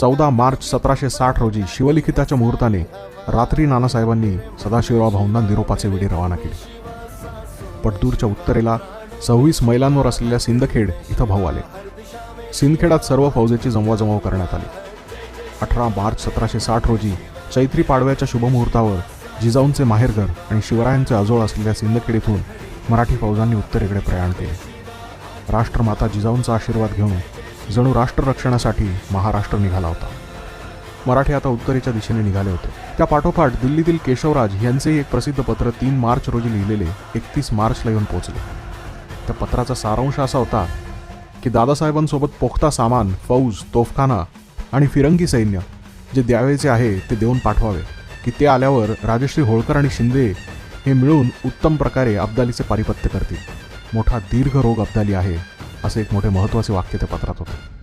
14 मार्च 1760 रोजी शिवलिखिताच्या मुहूर्ताने रात्री नानासाहेबांनी सदाशिवराव भाऊंना निरोपाचे विडे रवाना केले. पटदूरच्या उत्तरेला 26 मैलांवर असलेल्या सिंदखेड इथं भाऊ आले. सिंदखेडात सर्व फौजेची जमवाजमव करण्यात आली. 18 मार्च 1760 रोजी चैत्री पाडव्याच्या शुभमुहूर्तावर जिजाऊंचे माहेरघर आणि शिवरायांचे आजोळ असलेल्या सिंदखेड इथून मराठी फौजांनी उत्तरेकडे प्रयाण केले. राष्ट्रमाता जिजाऊंचा आशीर्वाद घेऊन जणू राष्ट्ररक्षणासाठी महाराष्ट्र निघाला होता. मराठी आता उत्तरेच्या दिशेने निघाले होते. त्या पाठोपाठ दिल्लीतील केशवराज यांचे एक प्रसिद्ध पत्र 3 मार्च रोजी लिहिलेले 31 मार्चला येऊन पोहोचले. त्या पत्राचा सारांश असा होता की दादासाहेबांसोबत पोख्ता सामान, फौज, तोफखाना आणि फिरंगी सैन्य जे द्यावेचे आहे ते देऊन पाठवावे, की ते आल्यावर राजश्री होळकर आणि शिंदे हे मिळून उत्तम प्रकारे अब्दालीचे पारिपत्य करतील. मोठा दीर्घ रोग अब्दाली आहे, असे एक मोठे महत्त्वाचे वाक्य त्या पत्रात होते.